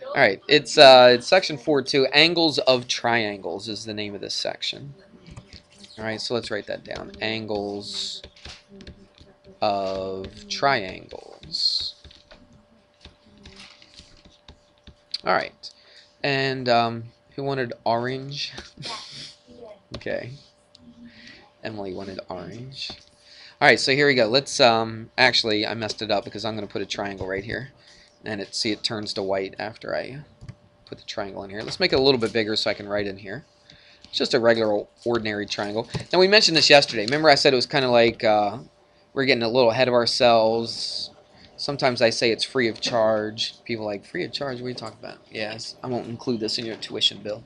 All right, it's section 4.2. Angles of triangles is the name of this section. All right, so let's write that down. Angles of triangles. All right, and who wanted orange? Okay, Emily wanted orange. All right, so here we go. Let's actually I messed it up because I'm going to put a triangle right here, and it turns to white after I put the triangle in here. Let's make it a little bit bigger so I can write in here. It's just a regular ordinary triangle. Now we mentioned this yesterday. Remember I said it was kind of like we're getting a little ahead of ourselves. Sometimes I say it's free of charge. People are like, free of charge? What are you talking about? Yes, I won't include this in your tuition bill.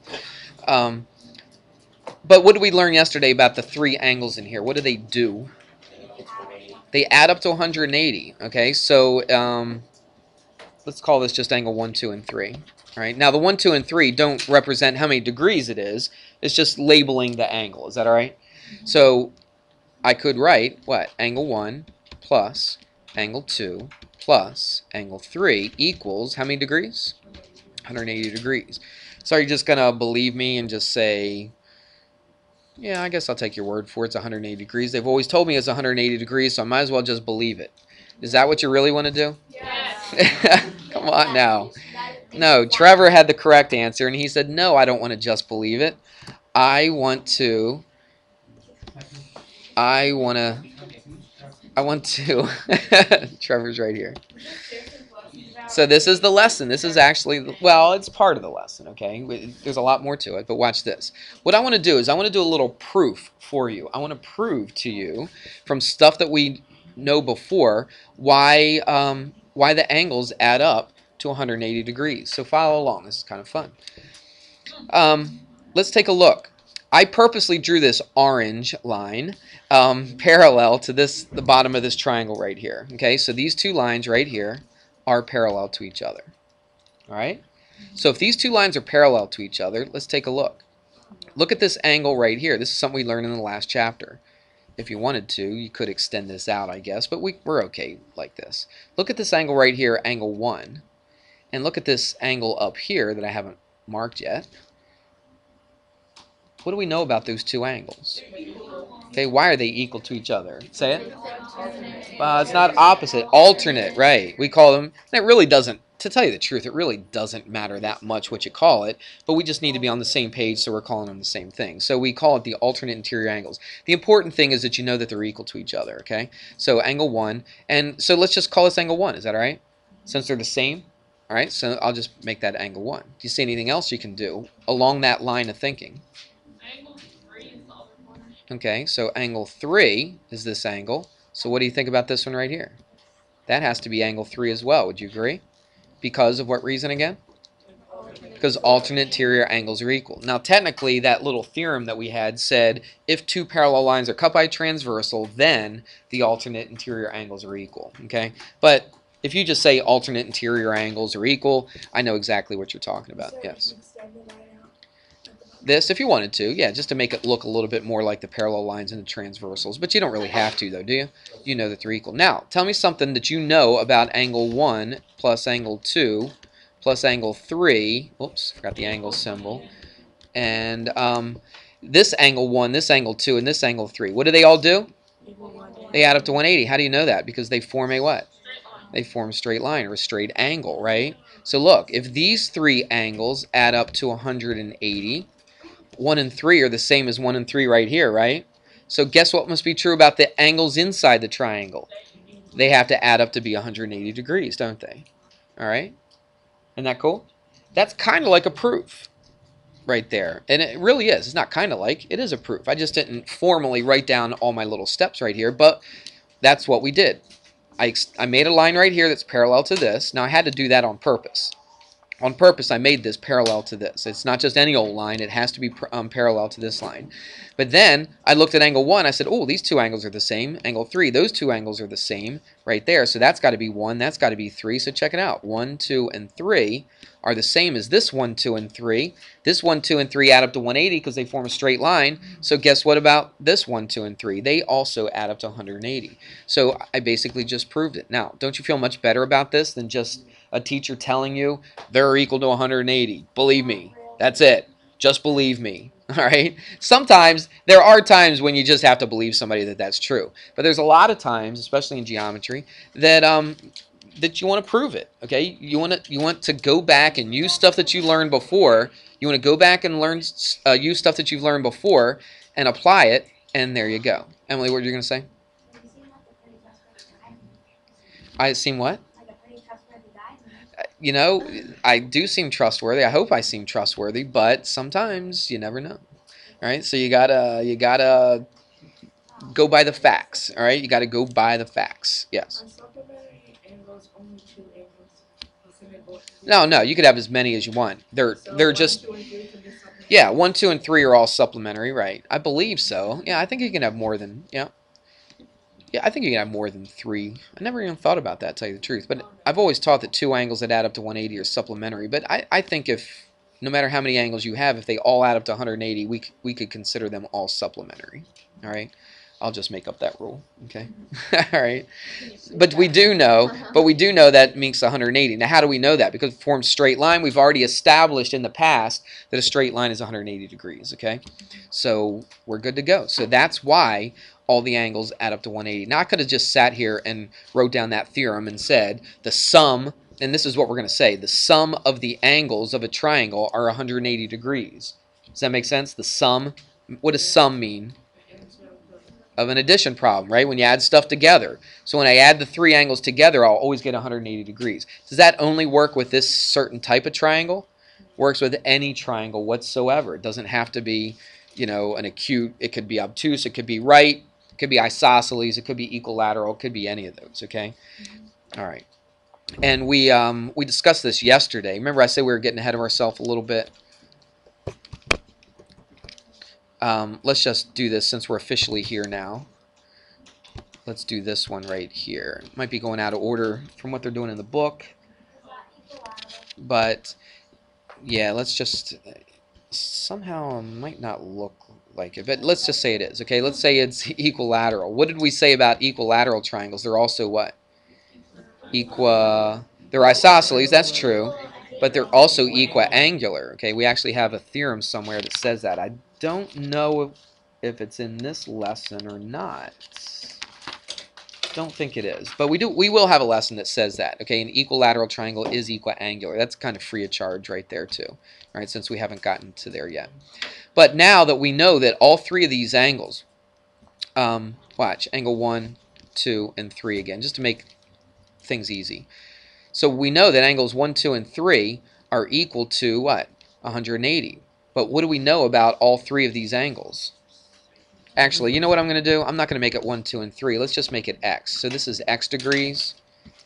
But what did we learn yesterday about the three angles in here? What do they do? They add up to 180. Okay, so let's call this just angle 1, 2, and 3. All right. Now the 1, 2, and 3 don't represent how many degrees it is. It's just labeling the angle. Is that all right? So I could write what? Angle 1 plus angle 2 plus angle 3 equals how many degrees? 180 degrees. So are you just going to believe me and just say, yeah, I guess I'll take your word for it. It's 180 degrees. They've always told me it's 180 degrees, so I might as well just believe it. Is that what you really want to do? Yes. Come on now. No, Trevor had the correct answer, and he said, no, I don't want to just believe it. I want to, Trevor's right here. So this is the lesson. This is actually, well, it's part of the lesson, okay? There's a lot more to it, but watch this. What I want to do is I want to do a little proof for you. I want to prove to you from stuff that we know before why the angles add up to 180 degrees. So follow along. This is kind of fun. Let's take a look. I purposely drew this orange line parallel to the bottom of this triangle right here. Okay, so these two lines right here are parallel to each other. All right? So if these two lines are parallel to each other, let's take a look. Look at this angle right here. This is something we learned in the last chapter. If you wanted to, you could extend this out, I guess, but we're okay like this. Look at this angle right here, angle 1. And look at this angle up here that I haven't marked yet. What do we know about those two angles? Okay, why are they equal to each other? Say it. It's not opposite. Alternate, right. We call them, and it really doesn't, to tell you the truth, it really doesn't matter that much what you call it, but we just need to be on the same page, so we're calling them the same thing. So we call it the alternate interior angles. The important thing is that you know that they're equal to each other, okay? So angle 1, and so let's just call this angle 1, is that all right? Since they're the same, all right, so I'll just make that angle 1. Do you see anything else you can do along that line of thinking? Okay, so angle 3 is this angle. So what do you think about this one right here? That has to be angle 3 as well. Would you agree? Because of what reason again? Because alternate interior angles are equal. Now technically that little theorem that we had said if two parallel lines are cut by a transversal, then the alternate interior angles are equal. Okay, but if you just say alternate interior angles are equal, I know exactly what you're talking about. Yes. This, if you wanted to, yeah, just to make it look a little bit more like the parallel lines and the transversals. But you don't really have to, though, do you? You know that they're equal. Now, tell me something that you know about angle 1 plus angle 2 plus angle 3. Oops, forgot the angle symbol. And this angle 1, this angle 2, and this angle 3. What do they all do? They add up to 180. How do you know that? Because they form a what? They form a straight line or a straight angle, right? So look, if these three angles add up to 180, 1 and 3 are the same as 1 and 3 right here, right? So guess what must be true about the angles inside the triangle? They have to add up to be 180 degrees, don't they? All right? Isn't that cool? That's kind of like a proof right there. And it really is. It's not kind of like. It is a proof. I just didn't formally write down all my little steps right here, but that's what we did. I made a line right here that's parallel to this. Now, I had to do that on purpose. On purpose, I made this parallel to this. It's not just any old line. It has to be parallel to this line. But then I looked at angle 1. I said, oh, these two angles are the same. Angle 3, those two angles are the same. right there. So that's got to be 1, that's got to be 3. So check it out. 1, 2, and 3 are the same as this 1, 2, and 3. This 1, 2, and 3 add up to 180 because they form a straight line. So guess what about this 1, 2, and 3? They also add up to 180. So I basically just proved it. Now, don't you feel much better about this than just a teacher telling you they're equal to 180? Believe me. That's it. Just believe me. All right. Sometimes there are times when you just have to believe somebody that that's true. But there's a lot of times, especially in geometry, that that you want to prove it. Okay. You want to go back and use stuff that you learned before. You want to go back and use stuff that you've learned before and apply it. And there you go. Emily, what were you going to say? I seem what? You know, I do seem trustworthy. I hope I seem trustworthy, but sometimes you never know. All right, so you gotta go by the facts. All right, you gotta go by the facts. Yes. No, you could have as many as you want. They're just yeah, 1, 2, and 3 are all supplementary, right? I believe so. Yeah, I think you can have more than yeah. Yeah, I think you can have more than 3. I never even thought about that, to tell you the truth. But I've always taught that 2 angles that add up to 180 are supplementary. But I think if, no matter how many angles you have, if they all add up to 180, we could consider them all supplementary. All right? I'll just make up that rule. Okay? All right? But we do know that makes 180. Now, how do we know that? Because it forms a straight line. We've already established in the past that a straight line is 180 degrees. Okay? So we're good to go. So that's why all the angles add up to 180. Now, I could have just sat here and wrote down that theorem and said the sum, and this is what we're going to say, the sum of the angles of a triangle are 180 degrees. Does that make sense? The sum, what does sum mean? Of an addition problem, right? When you add stuff together. So when I add the 3 angles together, I'll always get 180 degrees. Does that only work with this certain type of triangle? Works with any triangle whatsoever. It doesn't have to be, you know, an acute. It could be obtuse. It could be right. It could be isosceles. It could be equilateral. It could be any of those, okay? All right. And we discussed this yesterday. Remember I said we were getting ahead of ourselves a little bit? Let's just do this since we're officially here now. Let's do this one right here. It might be going out of order from what they're doing in the book. But, yeah, let's just... Somehow it might not look like it, but let's just say it is. Okay, let's say it's equilateral. What did we say about equilateral triangles? They're also what? They're isosceles, that's true, but they're also equiangular. Okay, we actually have a theorem somewhere that says that. I don't know if it's in this lesson or not. Don't think it is, but we will have a lesson that says that. Okay, an equilateral triangle is equiangular. That's kind of free of charge right there too. Right, since we haven't gotten to there yet. But now that we know that all 3 of these angles, watch, angle 1, 2, and 3 again, just to make things easy. So we know that angles 1, 2, and 3 are equal to what? 180. But what do we know about all 3 of these angles? Actually, you know what I'm going to do? I'm not going to make it 1, 2, and 3. Let's just make it x. So this is x degrees.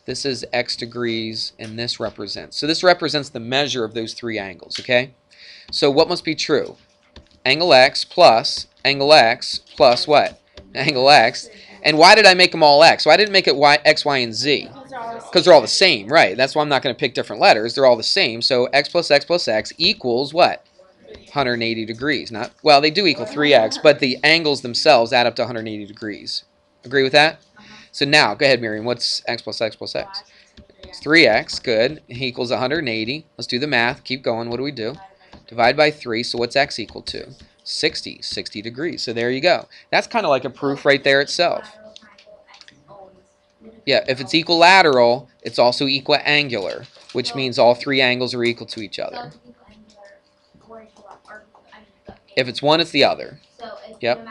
This is x degrees, and this represents. So this represents the measure of those 3 angles, okay? So what must be true? Angle x plus what? Angle x. And why did I make them all x? Why didn't I make it y, x, y, and z? Because they're all the same, right? That's why I'm not going to pick different letters. They're all the same. So x plus x equals what? 180 degrees. Not, well, they do equal 3x, but the angles themselves add up to 180 degrees. Agree with that? So now, go ahead, Miriam. What's x plus x plus x? It's 3x. Good. Equals 180. Let's do the math. Keep going. What do we do? Divide by 3. So what's x equal to? 60. 60 degrees. So there you go. That's kind of like a proof right there itself. Yeah, if it's equilateral, it's also equiangular, which means all 3 angles are equal to each other. If it's one, it's the other. Yep.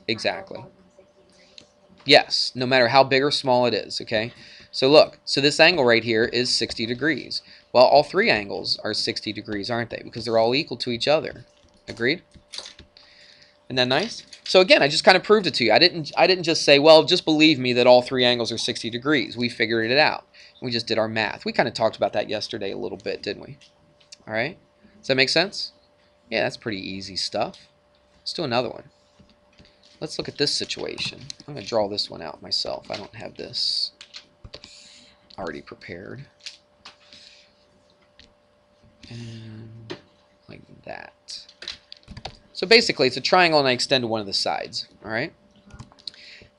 Exactly. Yes, no matter how big or small it is, okay? So look, so this angle right here is 60 degrees. Well, all 3 angles are 60 degrees, aren't they? Because they're all equal to each other. Agreed? Isn't that nice? So again, I just kind of proved it to you. I didn't just say, well, just believe me that all 3 angles are 60 degrees. We figured it out. We just did our math. We kind of talked about that yesterday a little bit, didn't we? All right? Does that make sense? Yeah, that's pretty easy stuff. Let's do another one. let's look at this situation. I'm going to draw this one out myself. I don't have this already prepared. And like that. So basically, it's a triangle, and I extended one of the sides. All right.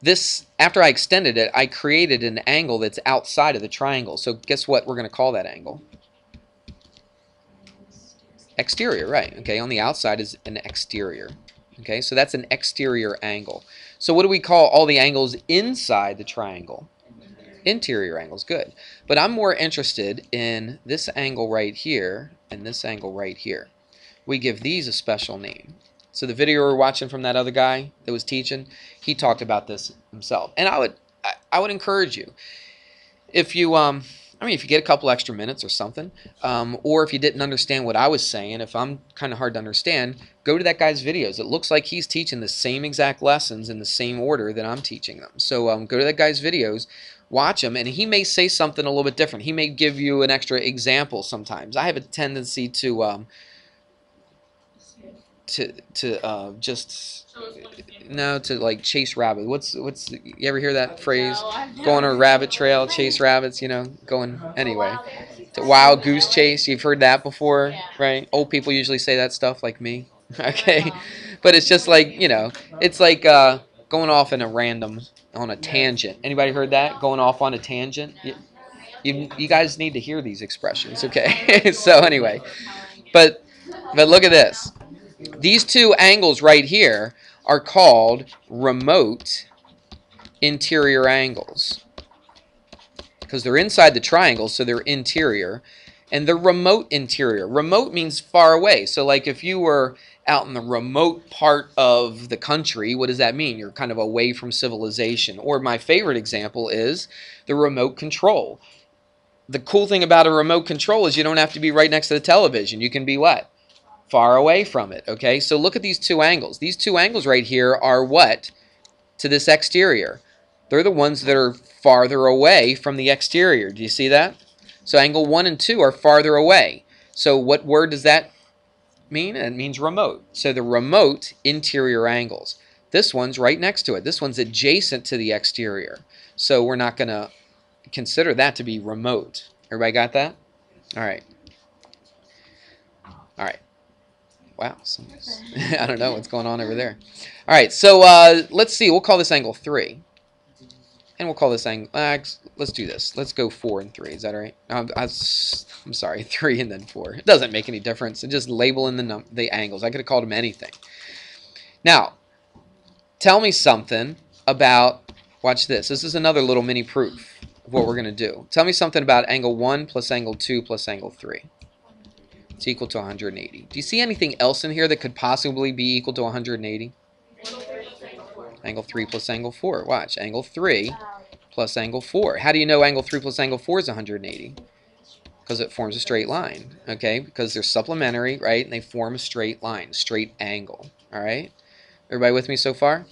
This, after I extended it, I created an angle that's outside of the triangle. So guess what we're going to call that angle? Exterior, right. Okay, on the outside is an exterior. Okay, so that's an exterior angle. So what do we call all the angles inside the triangle? Interior angles, good. But I'm more interested in this angle right here and this angle right here. We give these a special name. So the video we were watching from that other guy that was teaching, he talked about this himself. And I would encourage you, if you if you get a couple extra minutes or something, or if you didn't understand what I was saying, if I'm kind of hard to understand, go to that guy's videos. It looks like he's teaching the same exact lessons in the same order that I'm teaching them. So go to that guy's videos, watch him, and he may say something a little bit different. He may give you an extra example sometimes. I have a tendency to like chase rabbits. What's you ever hear that phrase? Go on a rabbit trail, chase rabbits. Going anyway. To wild goose chase. You've heard that before, right? Old people usually say that stuff, like me. Okay, but it's just like it's like going off in a random on a tangent. Anybody heard that? Going off on a tangent. You guys need to hear these expressions, okay? So anyway, but look at this. These two angles right here are called remote interior angles because they're inside the triangle, so they're interior, and they're remote interior. Remote means far away. So like if you were out in the remote part of the country, what does that mean? You're kind of away from civilization. Or my favorite example is the remote control. The cool thing about a remote control is you don't have to be right next to the television. You can be what? Far away from it, okay? So look at these two angles. These two angles right here are what to this exterior? They're the ones that are farther away from the exterior. Do you see that? So angle 1 and 2 are farther away. So what word does that mean? It means remote. So the remote interior angles. This one's right next to it. This one's adjacent to the exterior. So we're not going to consider that to be remote. Everybody got that? All right. All right. Wow, I don't know what's going on over there. All right, so let's see. We'll call this angle 3. And we'll call this angle... let's do this. Let's go 4 and 3. Is that all right? I'm sorry, 3 and then 4. It doesn't make any difference. It's just labeling the angles. I could have called them anything. Now, tell me something about... Watch this. This is another little mini proof of what we're going to do. Tell me something about angle 1 plus angle 2 plus angle 3. It's equal to 180. Do you see anything else in here that could possibly be equal to 180? Angle 3 plus angle 4. Watch. Angle 3 plus angle 4. How do you know angle 3 plus angle 4 is 180? Because it forms a straight line. Okay? Because they're supplementary, right? And they form a straight line, straight angle. All right? Everybody with me so far?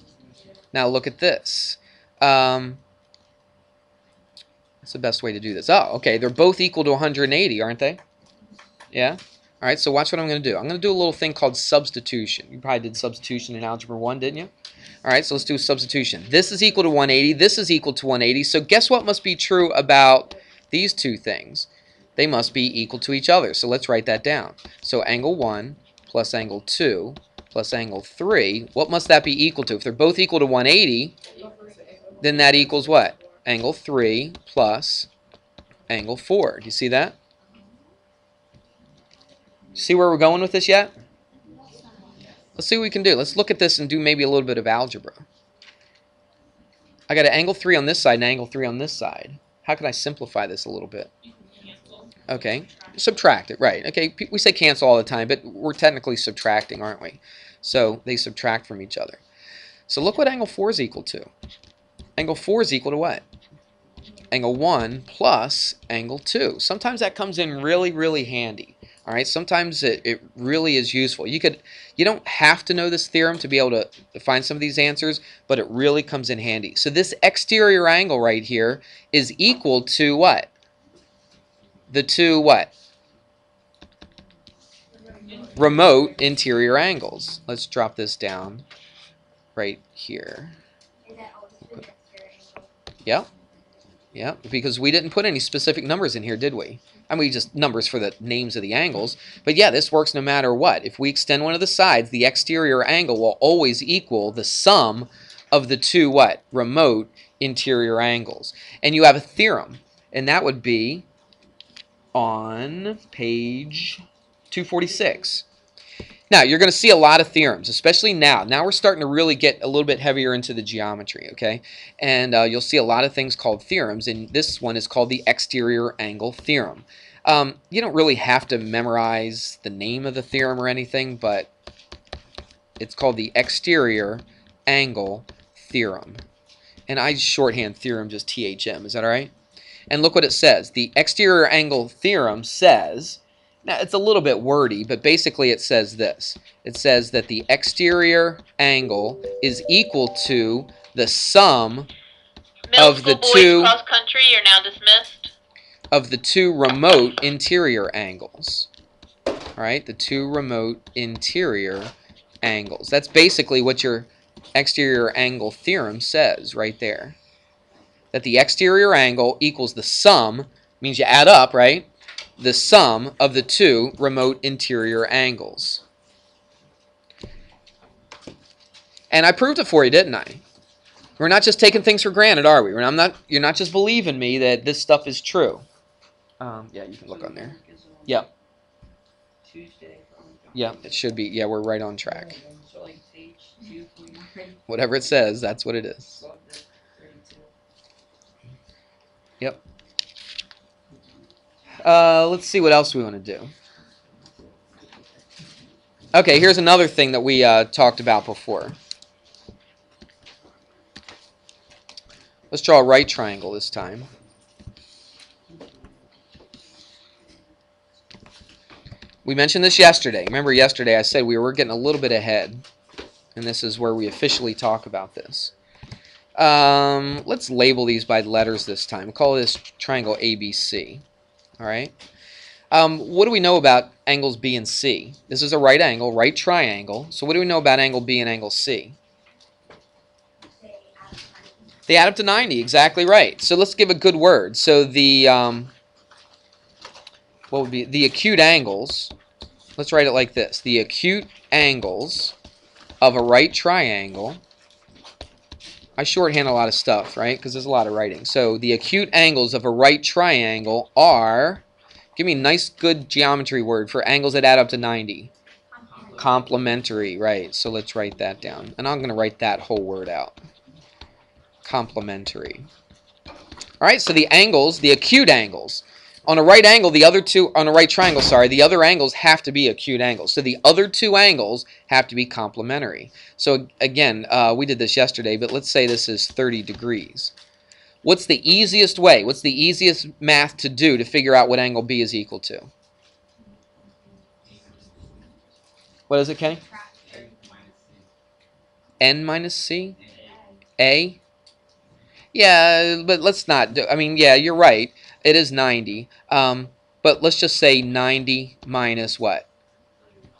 Now look at this. That's the best way to do this. Oh, okay. They're both equal to 180, aren't they? Yeah? All right, so watch what I'm going to do. I'm going to do a little thing called substitution. You probably did substitution in Algebra 1, didn't you? All right, so let's do substitution. This is equal to 180. This is equal to 180. So guess what must be true about these two things? They must be equal to each other. So let's write that down. So angle 1 plus angle 2 plus angle 3, what must that be equal to? If they're both equal to 180, then that equals what? Angle 3 plus angle 4. Do you see that? See where we're going with this yet? Let's see what we can do. Let's look at this and do maybe a little bit of algebra. I got an angle 3 on this side and an angle 3 on this side. How can I simplify this a little bit? Okay, subtract it, right. Okay, we say cancel all the time, but we're technically subtracting, aren't we? So they subtract from each other. So look what angle 4 is equal to. Angle 4 is equal to what? Angle 1 plus angle 2. Sometimes that comes in really, really handy. All right, sometimes it really is useful. You don't have to know this theorem to be able to find some of these answers, but it really comes in handy. So this exterior angle right here is equal to what? The two what? Remote interior angles. Let's drop this down right here. Yep. Yeah, because we didn't put any specific numbers in here, did we? I mean, just numbers for the names of the angles. But yeah, this works no matter what. If we extend one of the sides, the exterior angle will always equal the sum of the two what? Remote interior angles. And you have a theorem, and that would be on page 246. Now, you're going to see a lot of theorems, especially now. Now we're starting to really get a little bit heavier into the geometry, okay? And you'll see a lot of things called theorems, and this one is called the exterior angle theorem. You don't really have to memorize the name of the theorem or anything, but it's called the exterior angle theorem. And I shorthand theorem just THM, is that all right? And look what it says. The exterior angle theorem says... Now, it's a little bit wordy, but basically it says this. It says that the exterior angle is equal to the sum of the two cross country, you're now dismissed. Of the two remote interior angles. All right, the two remote interior angles. That's basically what your exterior angle theorem says right there. That the exterior angle equals the sum, means you add up, right? The sum of the two remote interior angles. And I proved it for you, didn't I? We're not just taking things for granted, are we? You're not just believing me that this stuff is true. Yeah, you can look on there. Yep. Yeah, it should be. Yeah, we're right on track. Whatever it says, that's what it is. Yep. Let's see what else we want to do. Okay, here's another thing that we talked about before. Let's draw a right triangle this time. We mentioned this yesterday. Remember yesterday I said we were getting a little bit ahead. And this is where we officially talk about this. Let's label these by letters this time. We'll call this triangle ABC. All right. What do we know about angles B and C? This is a right angle, right triangle. So what do we know about angle B and angle C? They add up to 90. Exactly right. So let's give a good word. So the what would be the acute angles? Let's write it like this: the acute angles of a right triangle. I shorthand a lot of stuff, right? Because there's a lot of writing. So the acute angles of a right triangle are, give me a nice good geometry word for angles that add up to 90. Complementary, right. So let's write that down. And I'm going to write that whole word out. Complementary. All right, so the angles, the acute angles. On a right angle, the other two, on a right triangle, sorry, the other angles have to be acute angles. So the other two angles have to be complementary. So again, we did this yesterday, but let's say this is 30 degrees. What's the easiest way? What's the easiest math to do to figure out what angle B is equal to? What is it, Kenny? N minus C? A? Yeah, but let's not do, I mean, yeah, you're right. It is 90. But let's just say 90 minus what?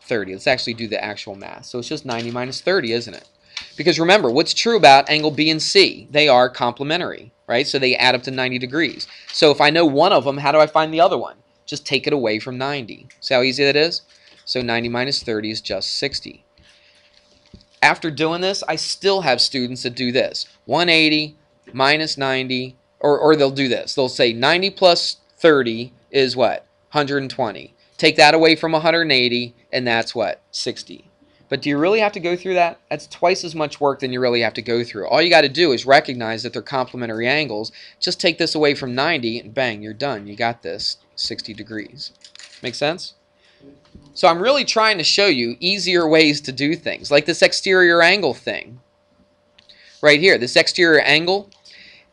30. Let's actually do the actual math. So it's just 90 minus 30, isn't it? Because remember, what's true about angle B and C? They are complementary, right? So they add up to 90 degrees. So if I know one of them, how do I find the other one? Just take it away from 90. See how easy that is? So 90 minus 30 is just 60. After doing this, I still have students that do this. 180 minus 90, or they'll do this. They'll say 90 plus 30 is what? 120. Take that away from 180, and that's what? 60. But do you really have to go through that? That's twice as much work than you really have to go through. All you got to do is recognize that they're complementary angles. Just take this away from 90, and bang, you're done. You got this, 60 degrees. Make sense? So I'm really trying to show you easier ways to do things, like this exterior angle thing. Right here, this exterior angle,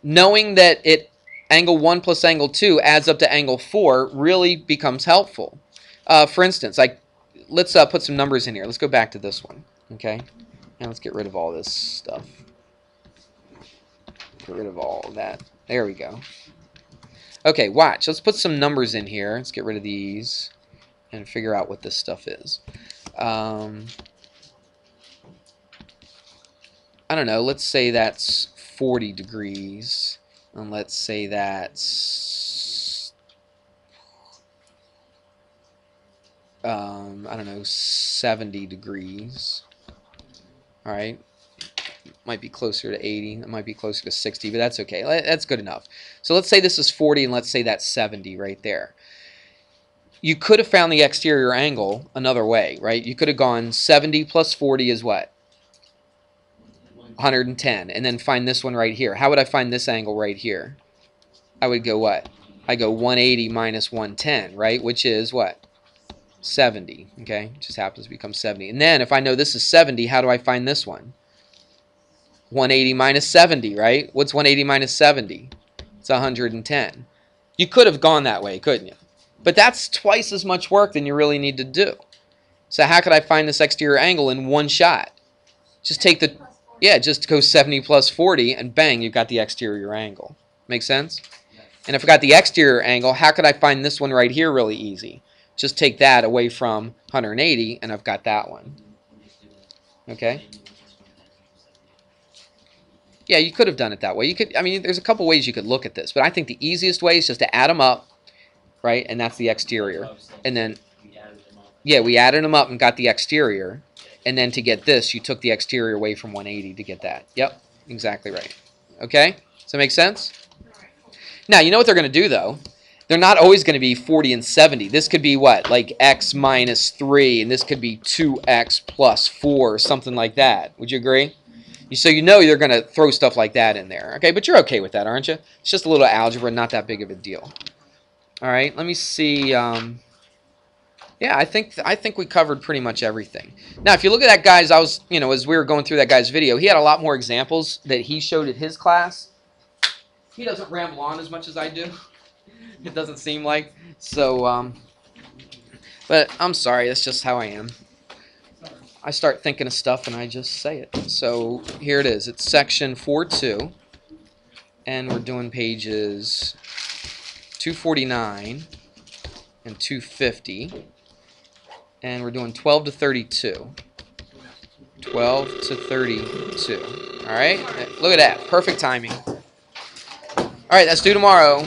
knowing that angle 1 plus angle 2 adds up to angle 4 really becomes helpful. For instance, let's put some numbers in here. Let's go back to this one, okay? Now let's get rid of all this stuff. Get rid of all of that. There we go. Okay, watch. Let's put some numbers in here. Let's get rid of these and figure out what this stuff is. I don't know, let's say that's 40 degrees, and let's say that's, I don't know, 70 degrees. All right, might be closer to 80, it might be closer to 60, but that's okay. That's good enough. So let's say this is 40, and let's say that's 70 right there. You could have found the exterior angle another way, right? You could have gone 70 plus 40 is what? 110, and then find this one right here. How would I find this angle right here? I would go what? I go 180 minus 110, right? Which is what? 70, okay? It just happens to become 70. And then if I know this is 70, how do I find this one? 180 minus 70, right? What's 180 minus 70? It's 110. You could have gone that way, couldn't you? But that's twice as much work than you really need to do. So how could I find this exterior angle in one shot? Just take the, yeah, just go 70 plus 40, and bang, you've got the exterior angle. Make sense? And if I got the exterior angle, how could I find this one right here really easy? Just take that away from 180, and I've got that one. Okay? Yeah, you could have done it that way. You could, I mean, there's a couple ways you could look at this, but I think the easiest way is just to add them up, right? And that's the exterior. And then, yeah, we added them up and got the exterior. And then to get this, you took the exterior away from 180 to get that. Yep, exactly right. Okay? Does that make sense? Now, you know what they're going to do, though? They're not always going to be 40 and 70. This could be what? Like x minus 3, and this could be 2x plus 4, something like that. Would you agree? So you know you're going to throw stuff like that in there. Okay, but you're okay with that, aren't you? It's just a little algebra, not that big of a deal. All right, let me see. Yeah, I think we covered pretty much everything. Now, if you look at that guy's, as we were going through that guy's video, he had a lot more examples that he showed at his class. He doesn't ramble on as much as I do. It doesn't seem like. So, but I'm sorry, that's just how I am. I start thinking of stuff and I just say it. So here it is. It's section 4.2, and we're doing pages 249 and 250, and we're doing 12 to 32. 12 to 32. All right? Look at that. Perfect timing. All right, that's due tomorrow.